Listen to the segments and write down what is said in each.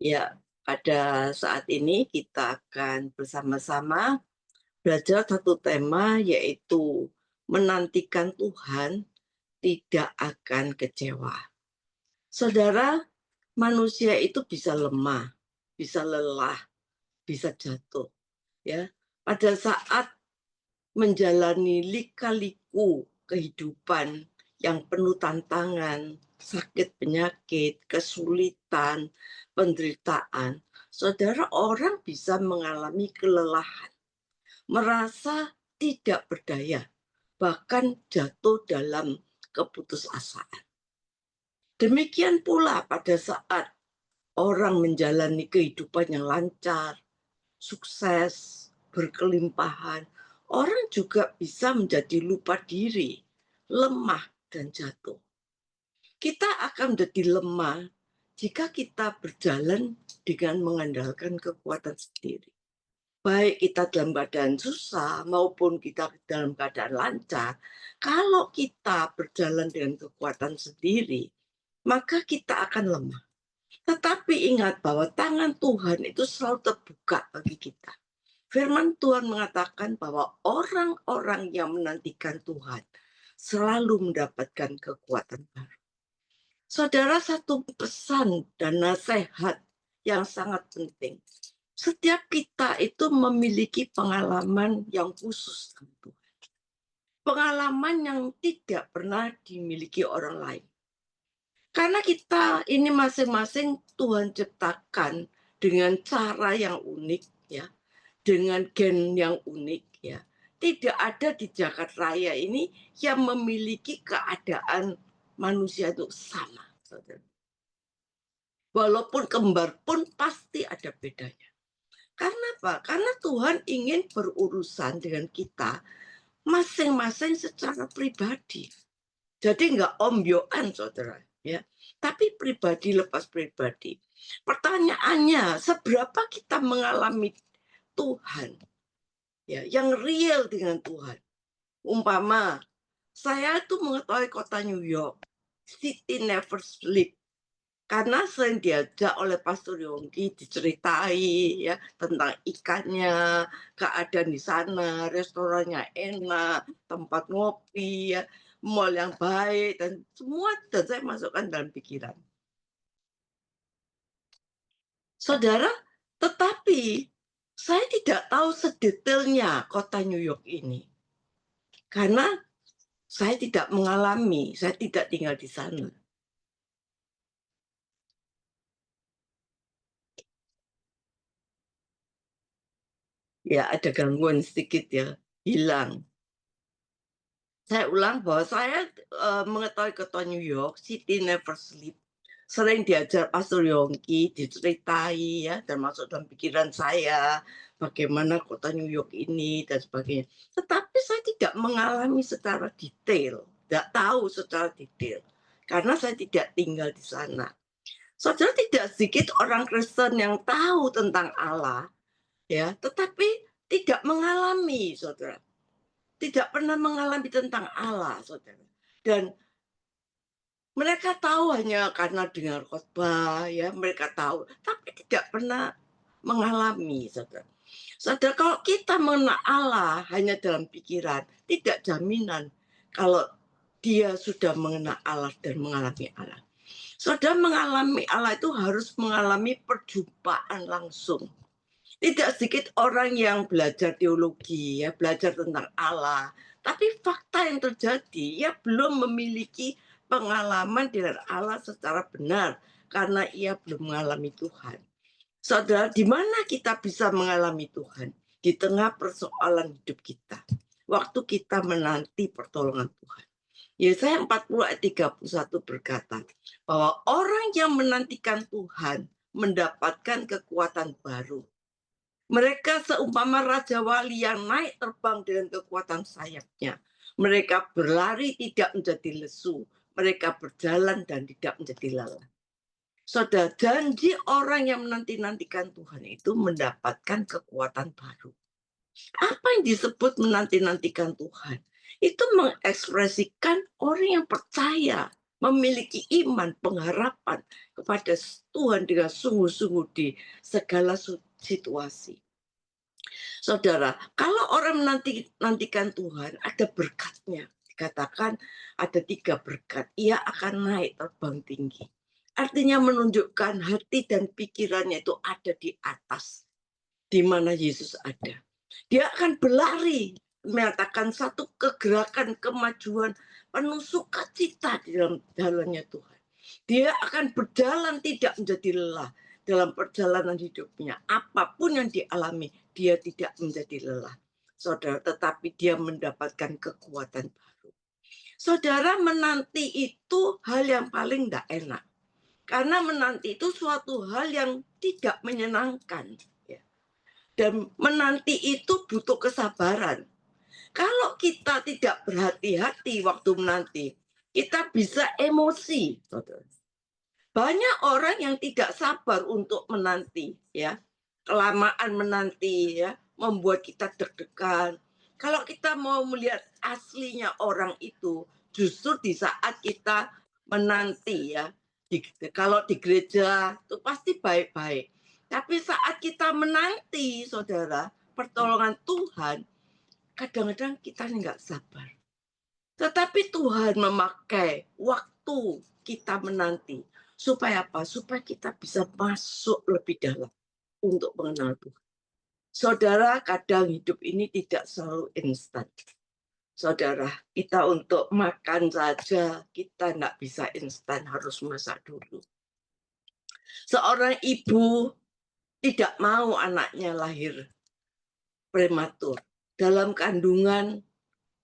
Ya, pada saat ini kita akan bersama-sama belajar satu tema, yaitu menantikan Tuhan tidak akan kecewa. Saudara, manusia itu bisa lemah, bisa lelah, bisa jatuh. Ya, pada saat menjalani lika-liku kehidupan yang penuh tantangan, sakit penyakit, kesulitan, penderitaan, saudara, orang bisa mengalami kelelahan, merasa tidak berdaya, bahkan jatuh dalam keputusasaan. Demikian pula pada saat orang menjalani kehidupan yang lancar, sukses, berkelimpahan, orang juga bisa menjadi lupa diri, lemah, dan jatuh. Kita akan menjadi lemah jika kita berjalan dengan mengandalkan kekuatan sendiri. Baik kita dalam keadaan susah maupun kita dalam keadaan lancar, kalau kita berjalan dengan kekuatan sendiri, maka kita akan lemah. Tetapi ingat bahwa tangan Tuhan itu selalu terbuka bagi kita. Firman Tuhan mengatakan bahwa orang-orang yang menantikan Tuhan selalu mendapatkan kekuatan baru. Saudara, satu pesan dan nasihat yang sangat penting. Setiap kita itu memiliki pengalaman yang khusus dengan Tuhan. Pengalaman yang tidak pernah dimiliki orang lain. Karena kita ini masing-masing Tuhan ciptakan dengan cara yang unik, ya, dengan gen yang unik, ya. Tidak ada di Jagat Raya ini yang memiliki keadaan manusia itu sama, saudara. Walaupun kembar pun pasti ada bedanya. Karena apa? Karena Tuhan ingin berurusan dengan kita masing-masing secara pribadi. Jadi nggak ombyoan, saudara, ya. Tapi pribadi lepas pribadi. Pertanyaannya, seberapa kita mengalami Tuhan, ya, yang real dengan Tuhan. Umpama, saya itu mengetahui kota New York, City Never Sleep. Karena sering diajak oleh Pastor Yongki diceritai, ya, tentang ikannya, keadaan di sana, restorannya enak, tempat ngopi, ya, mall yang baik, dan semua dan saya masukkan dalam pikiran. Saudara, tetapi saya tidak tahu sedetailnya kota New York ini. Karena saya tidak mengalami, saya tidak tinggal di sana. Ya, ada gangguan sedikit, ya, hilang. Saya ulang bahwa saya mengetahui kota New York, City Never Sleep. Sering diajar Pastor Yongki, diceritai, ya, termasuk dalam pikiran saya, bagaimana kota New York ini, dan sebagainya. Tetapi saya tidak mengalami secara detail, tidak tahu secara detail, karena saya tidak tinggal di sana. Saudara, tidak sedikit orang Kristen yang tahu tentang Allah, ya, tetapi tidak mengalami, saudara. Tidak pernah mengalami tentang Allah, saudara. Dan mereka tahu hanya karena dengar khotbah, ya, mereka tahu, tapi tidak pernah mengalami, saudara. Saudara, kalau kita mengenal Allah hanya dalam pikiran, tidak jaminan kalau dia sudah mengenal Allah dan mengalami Allah. Saudara, mengalami Allah itu harus mengalami perjumpaan langsung. Tidak sedikit orang yang belajar teologi, ya, belajar tentang Allah, tapi fakta yang terjadi, ia belum memiliki pengalaman dengan Allah secara benar karena ia belum mengalami Tuhan. Saudara, di mana kita bisa mengalami Tuhan? Di tengah persoalan hidup kita. Waktu kita menanti pertolongan Tuhan. Yesaya 40 ayat 31 berkata bahwa orang yang menantikan Tuhan mendapatkan kekuatan baru. Mereka seumpama Raja Wali yang naik terbang dengan kekuatan sayapnya. Mereka berlari tidak menjadi lesu. Mereka berjalan dan tidak menjadi lelah. Saudara, janji orang yang menanti-nantikan Tuhan itu mendapatkan kekuatan baru. Apa yang disebut menanti-nantikan Tuhan? Itu mengekspresikan orang yang percaya memiliki iman, pengharapan kepada Tuhan dengan sungguh-sungguh di segala situasi. Saudara, kalau orang nantikan Tuhan, ada berkatnya. Dikatakan ada 3 berkat. Ia akan naik terbang tinggi. Artinya menunjukkan hati dan pikirannya itu ada di atas, di mana Yesus ada. Dia akan berlari, menyatakan satu kegerakan kemajuan penuh sukacita di dalam jalannya Tuhan. Dia akan berjalan tidak menjadi lelah dalam perjalanan hidupnya. Apapun yang dialami, dia tidak menjadi lelah. Saudara, tetapi dia mendapatkan kekuatan baru. Saudara, menanti itu hal yang paling tidak enak. Karena menanti itu suatu hal yang tidak menyenangkan. Ya. Dan menanti itu butuh kesabaran. Kalau kita tidak berhati-hati waktu menanti, kita bisa emosi. Banyak orang yang tidak sabar untuk menanti, ya. Kelamaan menanti, ya, membuat kita deg-degan. Kalau kita mau melihat aslinya orang itu, justru di saat kita menanti, ya. Kalau di gereja itu pasti baik-baik. Tapi saat kita menanti, saudara, pertolongan Tuhan, kadang-kadang kita nggak sabar. Tetapi Tuhan memakai waktu kita menanti. Supaya apa? Supaya kita bisa masuk lebih dalam untuk mengenal Tuhan. Saudara, kadang hidup ini tidak selalu instan. Saudara, kita untuk makan saja, kita nggak bisa instan, harus masak dulu. Seorang ibu tidak mau anaknya lahir prematur. Dalam kandungan,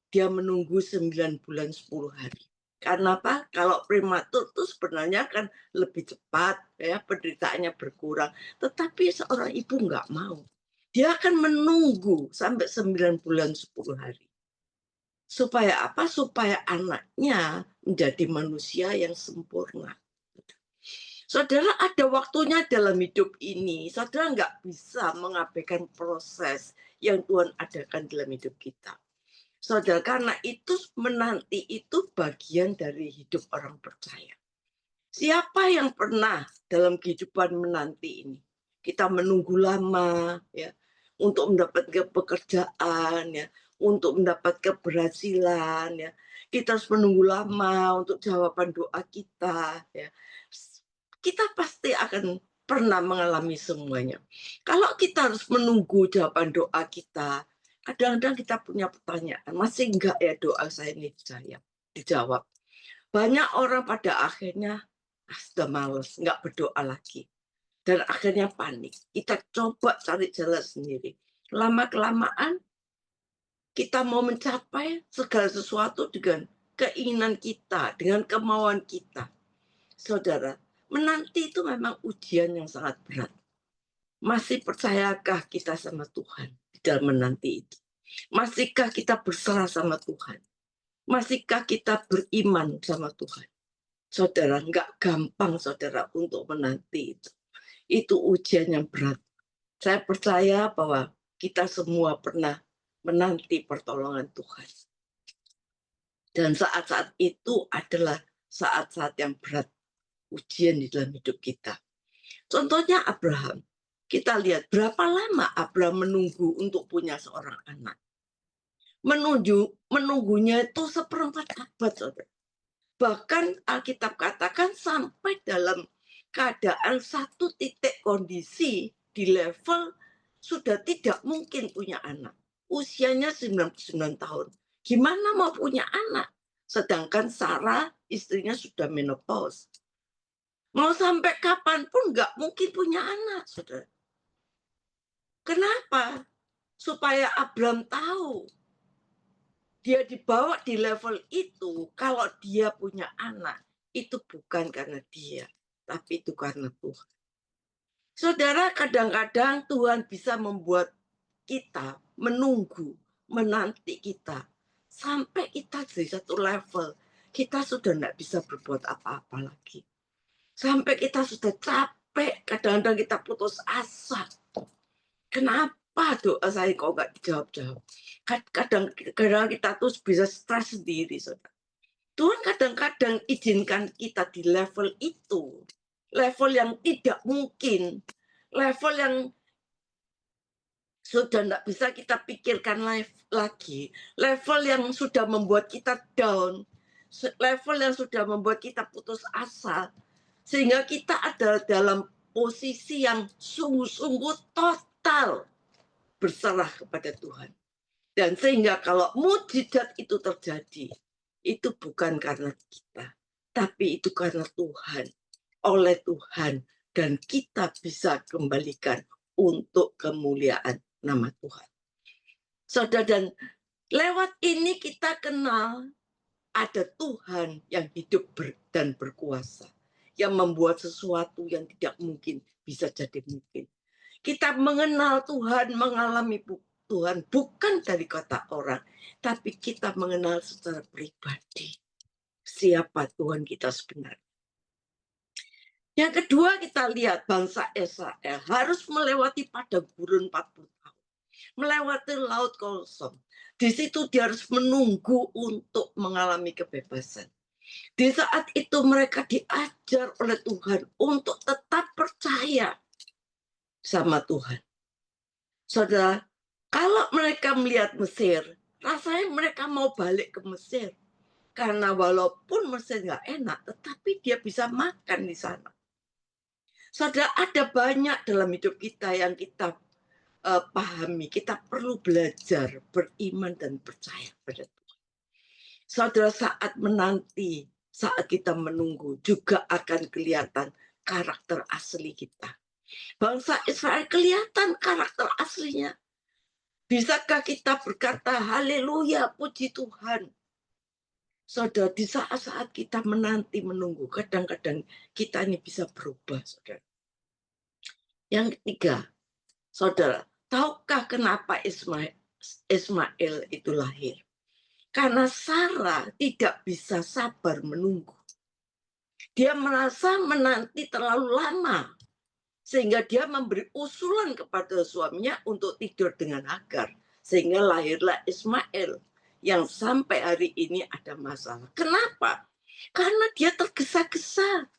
dia menunggu 9 bulan 10 hari. Karena apa? Kalau prematur itu sebenarnya kan lebih cepat, ya, penderitaannya berkurang. Tetapi seorang ibu nggak mau. Dia akan menunggu sampai 9 bulan 10 hari. Supaya apa? Supaya anaknya menjadi manusia yang sempurna. Saudara, ada waktunya dalam hidup ini. Saudara nggak bisa mengabaikan proses yang Tuhan adakan dalam hidup kita. Saudara, karena itu menanti itu bagian dari hidup orang percaya. Siapa yang pernah dalam kehidupan menanti ini? Kita menunggu lama, ya, untuk mendapatkan pekerjaan, ya, untuk mendapat keberhasilan, ya. Kita harus menunggu lama untuk jawaban doa kita, ya. Kita pasti akan pernah mengalami semuanya. Kalau kita harus menunggu jawaban doa kita, kadang-kadang kita punya pertanyaan, masih enggak ya doa saya ini dijawab? Banyak orang pada akhirnya sudah males, enggak berdoa lagi. Dan akhirnya panik. Kita coba cari jalan sendiri. Lama-kelamaan kita mau mencapai segala sesuatu dengan keinginan kita, dengan kemauan kita. Saudara, menanti itu memang ujian yang sangat berat. Masih percayakah kita sama Tuhan di dalam menanti itu? Masihkah kita berserah sama Tuhan? Masihkah kita beriman sama Tuhan? Saudara, nggak gampang saudara untuk menanti itu. Itu ujian yang berat. Saya percaya bahwa kita semua pernah menanti pertolongan Tuhan. Dan saat-saat itu adalah saat-saat yang berat, ujian di dalam hidup kita. Contohnya Abraham. Kita lihat berapa lama Abraham menunggu untuk punya seorang anak. Menunggunya itu seperempat abad, saudara. Bahkan Alkitab katakan sampai dalam keadaan satu titik kondisi di level sudah tidak mungkin punya anak. Usianya 99 tahun. Gimana mau punya anak? Sedangkan Sarah istrinya sudah menopause. Mau sampai kapanpun nggak mungkin punya anak, saudara. Kenapa? Supaya Abraham tahu dia dibawa di level itu, kalau dia punya anak, itu bukan karena dia, tapi itu karena Tuhan. Saudara, kadang-kadang Tuhan bisa membuat kita menunggu, menanti kita, sampai kita di satu level, kita sudah tidak bisa berbuat apa-apa lagi. Sampai kita sudah capek, kadang-kadang kita putus asa. Kenapa doa saya kok nggak dijawab-jawab? Kadang-kadang kita tuh bisa stres sendiri, saudara. Tuhan kadang-kadang izinkan kita di level itu, level yang tidak mungkin, level yang sudah tidak bisa kita pikirkan lagi, level yang sudah membuat kita down, level yang sudah membuat kita putus asa, sehingga kita ada dalam posisi yang sungguh-sungguh total berserah kepada Tuhan. Dan sehingga kalau mujizat itu terjadi, itu bukan karena kita, tapi itu karena Tuhan, oleh Tuhan, dan kita bisa kembalikan untuk kemuliaan nama Tuhan. Saudara, dan lewat ini kita kenal ada Tuhan yang hidup dan berkuasa, yang membuat sesuatu yang tidak mungkin bisa jadi mungkin. Kita mengenal Tuhan, mengalami Tuhan bukan dari kata orang, tapi kita mengenal secara pribadi siapa Tuhan kita sebenarnya. Yang kedua, kita lihat bangsa Israel harus melewati padang gurun 40 tahun, melewati laut kosong. Di situ dia harus menunggu untuk mengalami kebebasan. Di saat itu mereka diajar oleh Tuhan untuk tetap percaya sama Tuhan. Saudara, kalau mereka melihat Mesir, rasanya mereka mau balik ke Mesir. Karena walaupun Mesir nggak enak, tetapi dia bisa makan di sana. Saudara, ada banyak dalam hidup kita yang kita pahami. Kita perlu belajar beriman dan percaya pada Tuhan. Saudara, saat menanti, saat kita menunggu, juga akan kelihatan karakter asli kita. Bangsa Israel kelihatan karakter aslinya. Bisakah kita berkata, haleluya, puji Tuhan. Saudara, di saat-saat kita menanti, menunggu, kadang-kadang kita ini bisa berubah, saudara. Yang ketiga, saudara, tahukah kenapa Ismail itu lahir? Karena Sarah tidak bisa sabar menunggu. Dia merasa menanti terlalu lama, sehingga dia memberi usulan kepada suaminya untuk tidur dengan Hagar. Sehingga lahirlah Ismail yang sampai hari ini ada masalah. Kenapa? Karena dia tergesa-gesa.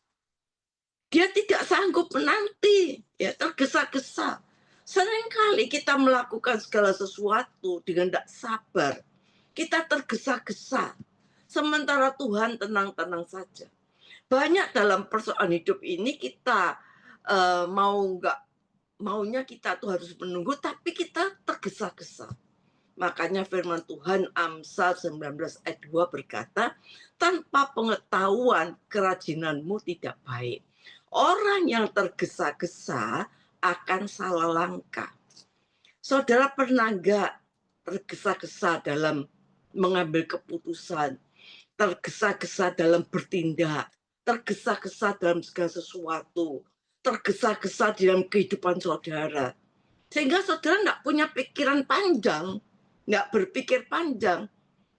Dia tidak sanggup menanti, ya, tergesa-gesa. Seringkali kita melakukan segala sesuatu dengan tidak sabar. Kita tergesa-gesa. Sementara Tuhan tenang-tenang saja. Banyak dalam persoalan hidup ini kita maunya kita tuh harus menunggu, tapi kita tergesa-gesa. Makanya firman Tuhan Amsal 19 ayat 2 berkata, tanpa pengetahuan kerajinanmu tidak baik. Orang yang tergesa-gesa akan salah langkah. Saudara pernah enggak tergesa-gesa dalam mengambil keputusan, tergesa-gesa dalam bertindak, tergesa-gesa dalam segala sesuatu, tergesa-gesa dalam kehidupan saudara. Sehingga saudara enggak punya pikiran panjang, nggak berpikir panjang,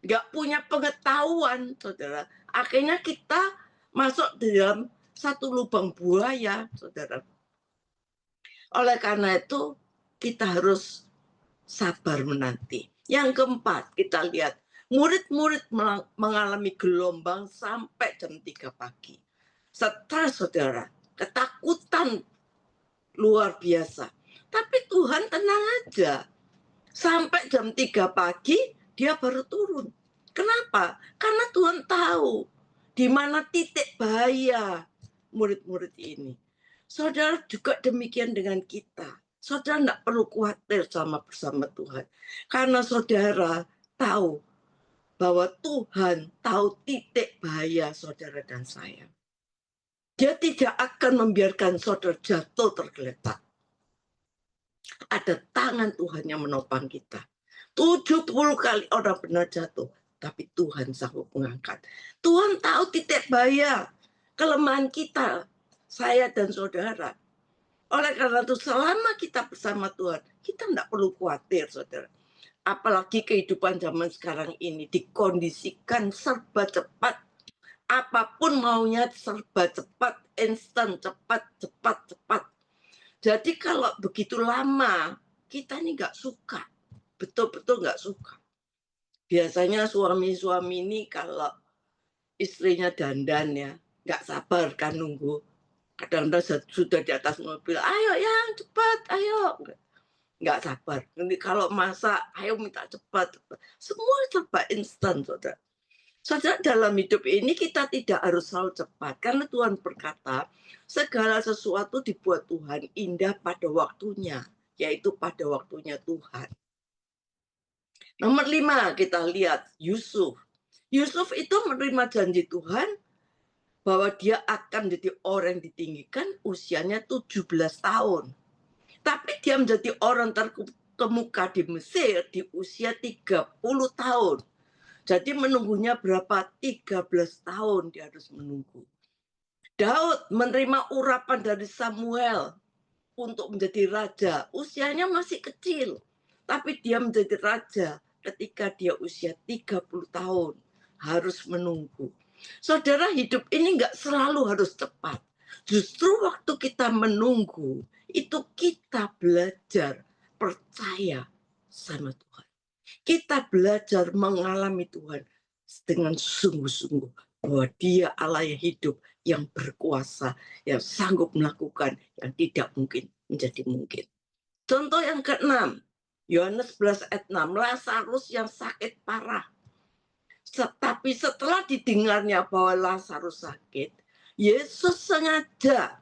nggak punya pengetahuan, saudara. Akhirnya kita masuk di dalam satu lubang buaya, saudara. Oleh karena itu, kita harus sabar menanti. Yang keempat, kita lihat, murid-murid mengalami gelombang sampai jam 3 pagi. Stres, saudara. Ketakutan luar biasa. Tapi Tuhan tenang aja. Sampai jam 3 pagi dia baru turun. Kenapa? Karena Tuhan tahu di mana titik bahaya murid-murid ini. Saudara juga demikian dengan kita. Saudara tidak perlu khawatir bersama Tuhan. Karena saudara tahu bahwa Tuhan tahu titik bahaya saudara dan saya. Dia tidak akan membiarkan saudara jatuh tergeletak. Ada tangan Tuhan yang menopang kita. 70 kali orang benar jatuh, tapi Tuhan sanggup mengangkat. Tuhan tahu titik bahaya, kelemahan kita, saya dan saudara. Oleh karena itu selama kita bersama Tuhan, kita tidak perlu khawatir, saudara. Apalagi kehidupan zaman sekarang ini dikondisikan serba cepat. Apapun maunya serba cepat, instan, cepat. Jadi kalau begitu lama, kita ini nggak suka. Betul-betul nggak suka. Biasanya suami-suami ini kalau istrinya dandan ya, nggak sabar kan nunggu. Kadang-kadang sudah di atas mobil, "Ayo yang cepat, ayo!" Nggak sabar. Nanti kalau masak, ayo minta cepat, cepat. Semua serba instan, Saudara. Saudara, dalam hidup ini kita tidak harus selalu cepat, karena Tuhan berkata, segala sesuatu dibuat Tuhan indah pada waktunya, yaitu pada waktunya Tuhan. Nomor 5, kita lihat Yusuf. Yusuf itu menerima janji Tuhan bahwa dia akan menjadi orang yang ditinggikan, usianya 17 tahun. Tapi dia menjadi orang terkemuka di Mesir di usia 30 tahun. Jadi menunggunya berapa? 13 tahun dia harus menunggu. Daud menerima urapan dari Samuel untuk menjadi raja. Usianya masih kecil. Tapi dia menjadi raja ketika dia usia 30 tahun. Harus menunggu. Saudara, hidup ini nggak selalu harus cepat. Justru waktu kita menunggu, itu kita belajar percaya sama Tuhan. Kita belajar mengalami Tuhan dengan sungguh-sungguh bahwa Dia Allah yang hidup, yang berkuasa, yang sanggup melakukan yang tidak mungkin menjadi mungkin. Contoh yang ke-6, Yohanes 11 ayat 6, Lazarus yang sakit parah. Tapi setelah didengarnya bahwa Lazarus sakit, Yesus sengaja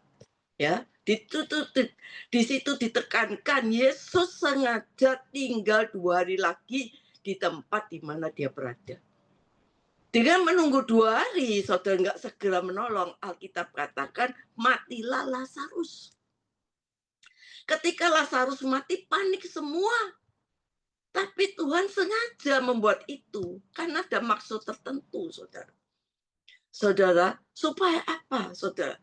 ya di situ ditekankan Yesus sengaja tinggal 2 hari lagi di tempat di mana dia berada. Dengan menunggu 2 hari, saudara nggak segera menolong, Alkitab katakan matilah Lazarus. Ketika Lazarus mati, panik semua. Tapi Tuhan sengaja membuat itu karena ada maksud tertentu, saudara. Saudara, supaya apa, saudara?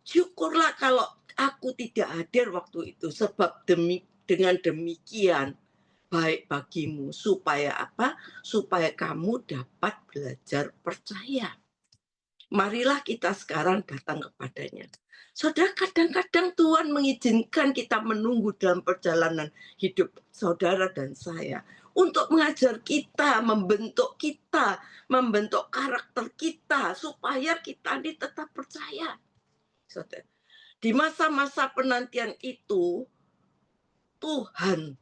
Syukurlah kalau aku tidak hadir waktu itu, sebab dengan demikian baik bagimu. Supaya apa? Supaya kamu dapat belajar percaya. Marilah kita sekarang datang kepadanya. Saudara, kadang-kadang Tuhan mengizinkan kita menunggu dalam perjalanan hidup saudara dan saya untuk mengajar kita, membentuk karakter kita supaya kita ini tetap percaya. Saudara, di masa-masa penantian itu Tuhan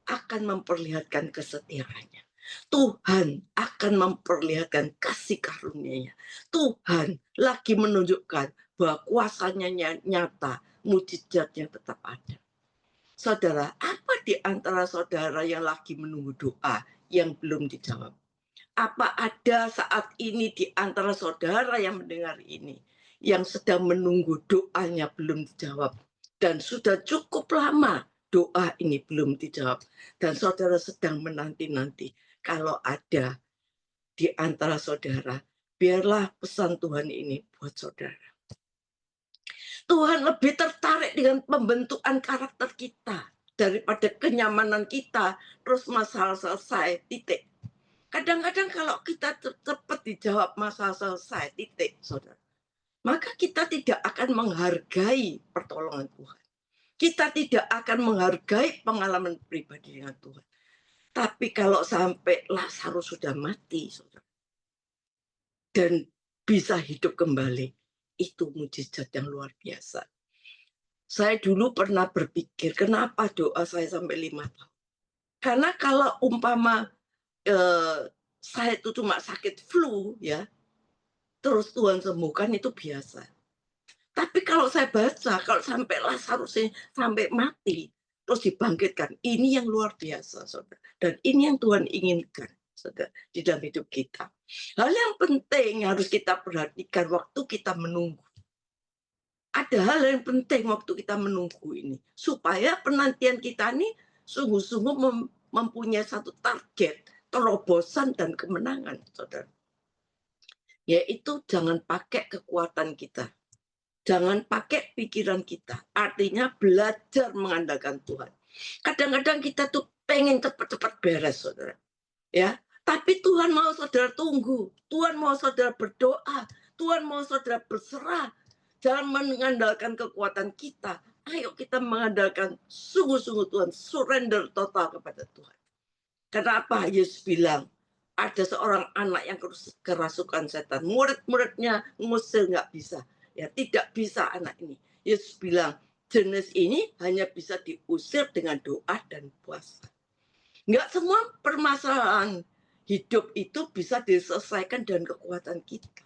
akan memperlihatkan kesetiaannya. Tuhan akan memperlihatkan kasih karunia-Nya. Tuhan lagi menunjukkan bahwa kuasanya nyata, mujizatnya tetap ada. Saudara, apa di antara saudara yang lagi menunggu doa yang belum dijawab? Apa ada saat ini di antara saudara yang mendengar ini yang sedang menunggu doanya belum dijawab dan sudah cukup lama doa ini belum dijawab dan saudara sedang menanti-nanti? Kalau ada di antara saudara, biarlah pesan Tuhan ini buat saudara. Tuhan lebih tertarik dengan pembentukan karakter kita daripada kenyamanan kita terus masalah selesai, titik. Kadang-kadang kalau kita cepat dijawab masalah selesai, titik, saudara, maka kita tidak akan menghargai pertolongan Tuhan. Kita tidak akan menghargai pengalaman pribadi dengan Tuhan. Tapi kalau sampai Lazarus sudah mati, saudara, dan bisa hidup kembali, itu mujizat yang luar biasa. Saya dulu pernah berpikir, kenapa doa saya sampai 5 tahun? Karena kalau umpama saya itu cuma sakit flu, ya, terus Tuhan sembuhkan, itu biasa. Tapi kalau saya baca, kalau sampai Lazarus sampai mati, terus dibangkitkan, ini yang luar biasa, saudara. Dan ini yang Tuhan inginkan, saudara, di dalam hidup kita. Hal yang penting harus kita perhatikan waktu kita menunggu. Ada hal yang penting waktu kita menunggu ini. Supaya penantian kita ini sungguh-sungguh mempunyai satu target, terobosan dan kemenangan, saudara. Yaitu jangan pakai kekuatan kita. Jangan pakai pikiran kita. Artinya belajar mengandalkan Tuhan. Kadang-kadang kita tuh pengen cepat-cepat beres, saudara. Ya, tapi Tuhan mau saudara tunggu. Tuhan mau saudara berdoa. Tuhan mau saudara berserah. Jangan mengandalkan kekuatan kita. Ayo kita mengandalkan sungguh-sungguh Tuhan. Surrender total kepada Tuhan. Kenapa Yesus bilang, ada seorang anak yang kerasukan setan. Murid-muridnya ngusir nggak bisa. Ya, tidak bisa anak ini. Yesus bilang, jenis ini hanya bisa diusir dengan doa dan puasa. Nggak semua permasalahan hidup itu bisa diselesaikan dengan kekuatan kita.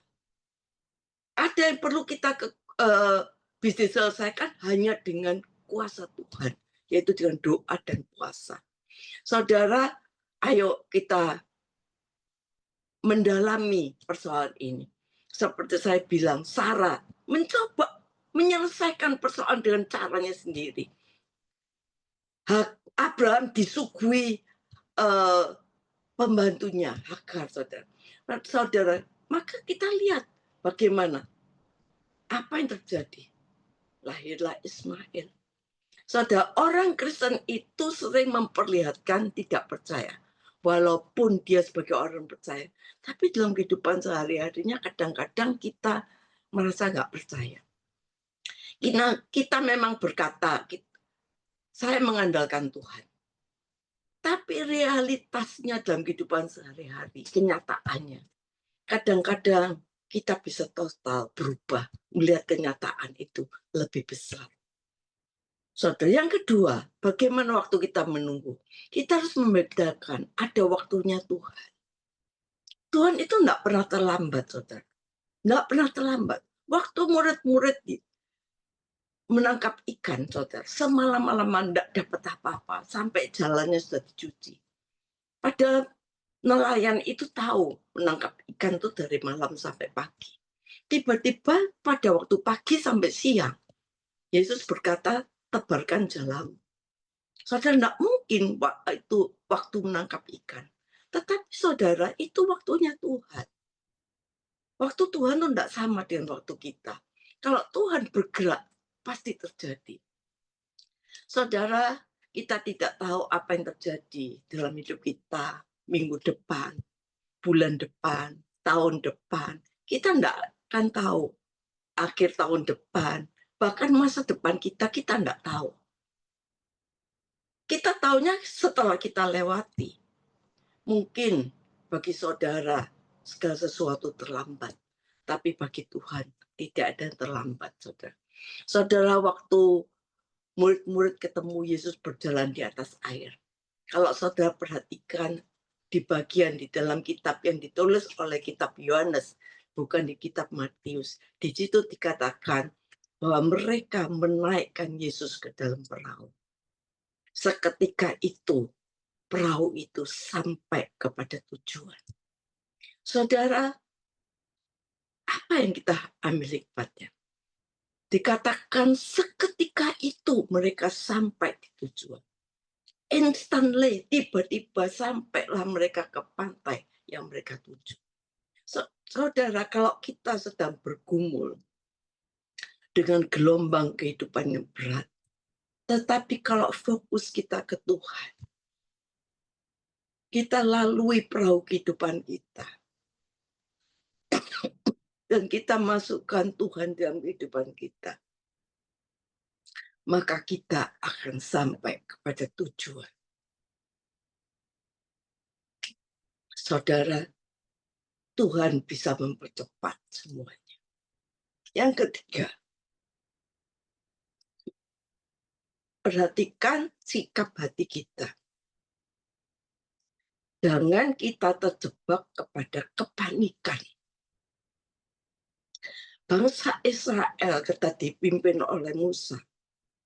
Ada yang perlu kita bisa diselesaikan hanya dengan kuasa Tuhan, yaitu dengan doa dan puasa. Saudara, ayo kita mendalami persoalan ini. Seperti saya bilang, Sarah mencoba menyelesaikan persoalan dengan caranya sendiri. Abraham disuguhi pembantunya Hagar, saudara. Saudara, maka kita lihat bagaimana apa yang terjadi. Lahirlah Ismail. Saudara, orang Kristen itu sering memperlihatkan tidak percaya. Walaupun dia sebagai orang percaya. Tapi dalam kehidupan sehari-harinya kadang-kadang kita merasa nggak percaya. Kita memang berkata, saya mengandalkan Tuhan. Tapi realitasnya dalam kehidupan sehari-hari, kenyataannya, kadang-kadang kita bisa total berubah, melihat kenyataan itu lebih besar. Saudara, yang kedua, bagaimana waktu kita menunggu? Kita harus membedakan ada waktunya Tuhan. Tuhan itu enggak pernah terlambat, saudara. Enggak pernah terlambat. Waktu murid-murid menangkap ikan, saudara, semalam-malaman enggak dapat apa-apa, sampai jalannya sudah dicuci. Padahal nelayan itu tahu menangkap ikan itu dari malam sampai pagi. Tiba-tiba pada waktu pagi sampai siang, Yesus berkata, tebarkan jalamu. Saudara, tidak mungkin itu waktu menangkap ikan. Tetapi saudara, itu waktunya Tuhan. Waktu Tuhan itu tidak sama dengan waktu kita. Kalau Tuhan bergerak, pasti terjadi. Saudara, kita tidak tahu apa yang terjadi dalam hidup kita minggu depan, bulan depan, tahun depan. Kita tidak akan tahu akhir tahun depan, bahkan masa depan kita tidak tahu. Kita tahunya setelah kita lewati. Mungkin bagi saudara segala sesuatu terlambat, tapi bagi Tuhan tidak ada yang terlambat, saudara. Saudara, waktu murid-murid ketemu Yesus berjalan di atas air, kalau saudara perhatikan di bagian di dalam kitab yang ditulis oleh kitab Yohanes, bukan di kitab Matius, di situ dikatakan bahwa mereka menaikkan Yesus ke dalam perahu. Seketika itu perahu itu sampai kepada tujuan. Saudara, apa yang kita ambil hikmatnya? Dikatakan seketika itu mereka sampai di tujuan. Instantly, tiba-tiba sampailah mereka ke pantai yang mereka tuju. Saudara, kalau kita sedang bergumul dengan gelombang kehidupan yang berat, tetapi kalau fokus kita ke Tuhan, kita lalui perahu kehidupan kita, dan kita masukkan Tuhan dalam kehidupan kita, maka kita akan sampai kepada tujuan. Saudara, Tuhan bisa mempercepat semuanya. Yang ketiga, perhatikan sikap hati kita. Jangan kita terjebak kepada kepanikan. Bangsa Israel ketika dipimpin oleh Musa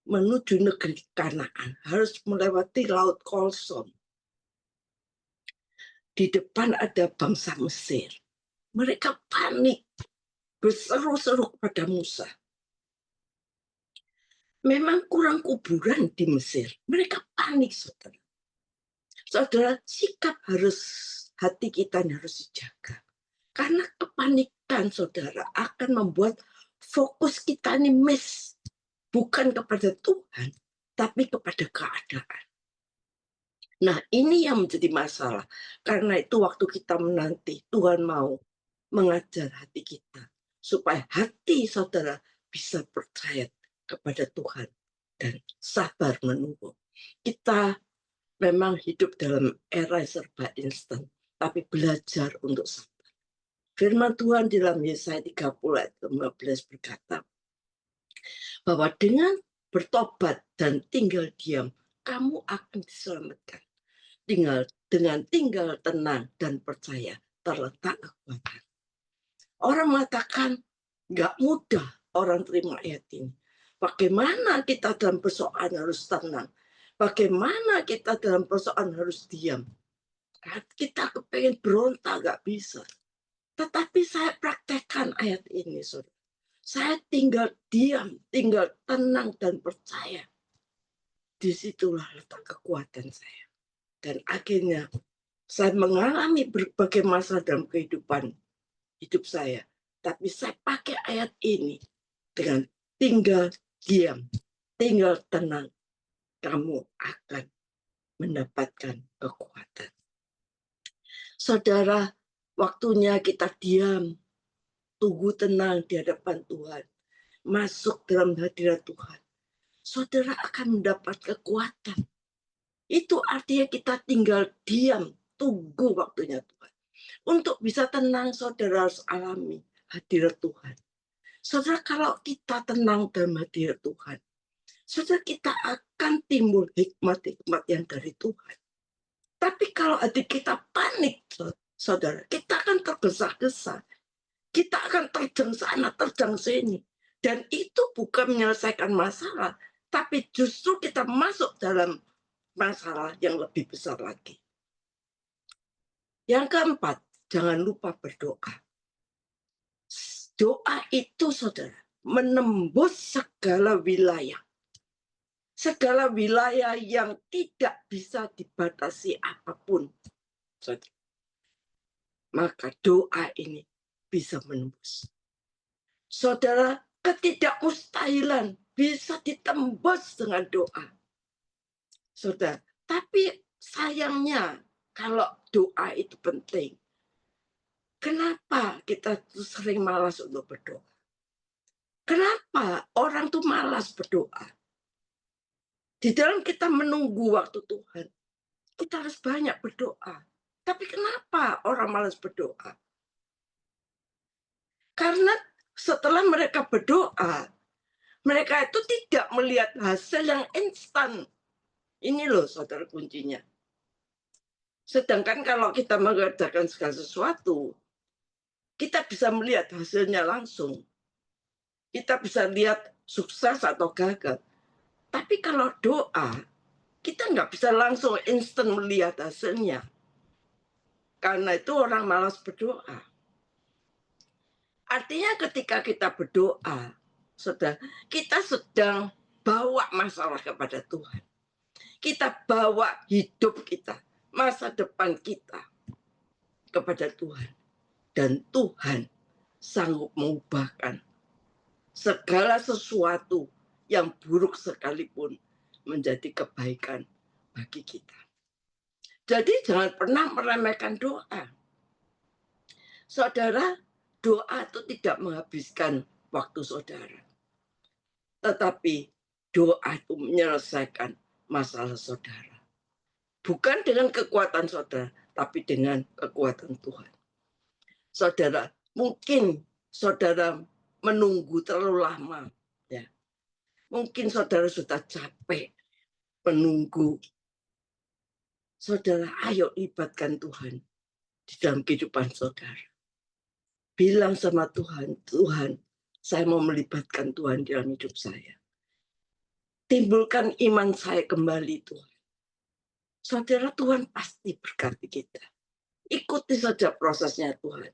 menuju negeri Kanaan harus melewati Laut Kolson. Di depan ada bangsa Mesir. Mereka panik, berseru-seru kepada Musa. Memang kurang kuburan di Mesir. Mereka panik, saudara. Saudara, sikap hati kita harus dijaga. Karena kepanikan, saudara, akan membuat fokus kita ini miss. Bukan kepada Tuhan, tapi kepada keadaan. Nah, ini yang menjadi masalah. Karena itu waktu kita menanti, Tuhan mau mengajar hati kita. Supaya hati saudara bisa percaya kepada Tuhan dan sabar menunggu. Kita memang hidup dalam era serba instan. tapi belajar untuk sabar. Firman Tuhan di dalam Yesaya 30 ayat 15 berkata, bahwa dengan bertobat dan tinggal diam, kamu akan diselamatkan. Dengan tinggal tenang dan percaya, terletak kekuatan. Orang mengatakan, nggak mudah orang terima ayat ini. Bagaimana kita dalam persoalan harus tenang? Bagaimana kita dalam persoalan harus diam? Kita kepengen berontak, nggak bisa. Tetapi saya praktekkan ayat ini, saudara. Saya tinggal diam, tinggal tenang dan percaya. Disitulah letak kekuatan saya. Dan akhirnya saya mengalami berbagai masalah dalam kehidupan hidup saya. Tapi saya pakai ayat ini dengan tinggal diam, tinggal tenang. Kamu akan mendapatkan kekuatan. Saudara, waktunya kita diam, tunggu tenang di hadapan Tuhan. Masuk dalam hadirat Tuhan. Saudara akan mendapat kekuatan. Itu artinya kita tinggal diam, tunggu waktunya Tuhan. Untuk bisa tenang, saudara harus alami hadirat Tuhan. Saudara, kalau kita tenang dalam hadirat Tuhan, saudara, kita akan timbul hikmat-hikmat yang dari Tuhan. Tapi kalau hati kita panik, saudara, kita akan tergesa-gesa. Kita akan terjang sana, terjang sini. Dan itu bukan menyelesaikan masalah, tapi justru kita masuk dalam masalah yang lebih besar lagi. Yang keempat, jangan lupa berdoa. Doa itu, saudara, menembus segala wilayah. Segala wilayah yang tidak bisa dibatasi apapun. Saudara. Maka doa ini bisa menembus. Saudara, ketidakmustahilan bisa ditembus dengan doa. Saudara, tapi sayangnya kalau doa itu penting, kenapa kita tuh sering malas untuk berdoa? Kenapa orang tuh malas berdoa? Di dalam kita menunggu waktu Tuhan, kita harus banyak berdoa. Tapi kenapa orang malas berdoa? Karena setelah mereka berdoa, mereka itu tidak melihat hasil yang instan. Ini loh saudara kuncinya. Sedangkan kalau kita mengerjakan segala sesuatu, kita bisa melihat hasilnya langsung. Kita bisa lihat sukses atau gagal. Tapi kalau doa, kita nggak bisa langsung instan melihat hasilnya. Karena itu orang malas berdoa. Artinya ketika kita berdoa, kita sedang bawa masalah kepada Tuhan. Kita bawa hidup kita, masa depan kita kepada Tuhan. Dan Tuhan sanggup mengubahkan segala sesuatu yang buruk sekalipun menjadi kebaikan bagi kita. Jadi jangan pernah meremehkan doa. Saudara, doa itu tidak menghabiskan waktu saudara. Tetapi doa itu menyelesaikan masalah saudara. Bukan dengan kekuatan saudara, tapi dengan kekuatan Tuhan. Saudara, mungkin saudara menunggu terlalu lama. Ya. Mungkin saudara sudah capek menunggu. Saudara, ayo libatkan Tuhan di dalam kehidupan saudara. Bilang sama Tuhan, Tuhan, saya mau melibatkan Tuhan di dalam hidup saya. Timbulkan iman saya kembali, Tuhan. Saudara, Tuhan pasti berkati kita. Ikuti saja prosesnya Tuhan.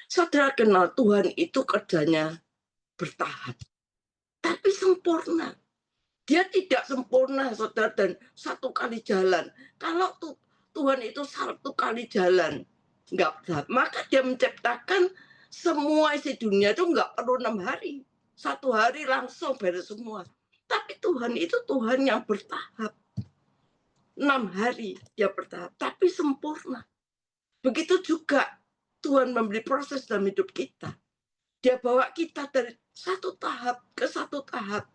Saudara kenal Tuhan itu kerjanya bertahap. Tapi sempurna. Dia tidak sempurna, saudara, dan satu kali jalan. Kalau Tuhan itu satu kali jalan, nggak bertahap, maka dia menciptakan semua isi dunia itu nggak perlu 6 hari. 1 hari langsung beres semua. Tapi Tuhan itu Tuhan yang bertahap. 6 hari dia bertahap, tapi sempurna. Begitu juga Tuhan memberi proses dalam hidup kita. Dia bawa kita dari satu tahap ke satu tahap.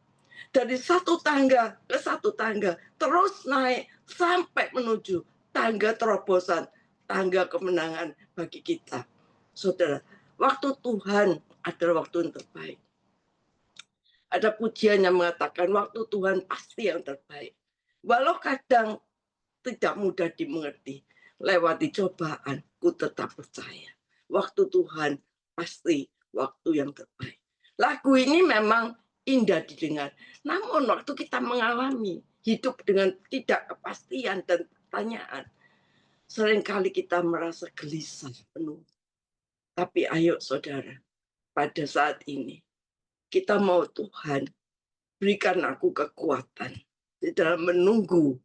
Dari satu tangga ke satu tangga. Terus naik sampai menuju tangga terobosan. tangga kemenangan bagi kita. Saudara, waktu Tuhan adalah waktu yang terbaik. Ada pujian yang mengatakan waktu Tuhan pasti yang terbaik. Walau kadang tidak mudah dimengerti, lewati cobaan, ku tetap percaya. Waktu Tuhan pasti waktu yang terbaik. Lagu ini memang indah didengar. Namun waktu kita mengalami hidup dengan tidak kepastian dan pertanyaan, seringkali kita merasa gelisah penuh. Tapi ayo saudara, pada saat ini kita mau Tuhan berikan aku kekuatan di dalam menunggu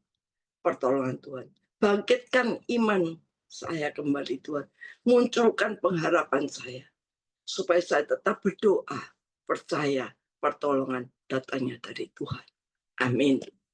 pertolongan Tuhan. Bangkitkan iman saya kembali Tuhan. Munculkan pengharapan saya. Supaya saya tetap berdoa, percaya pertolongan datangnya dari Tuhan. Amin.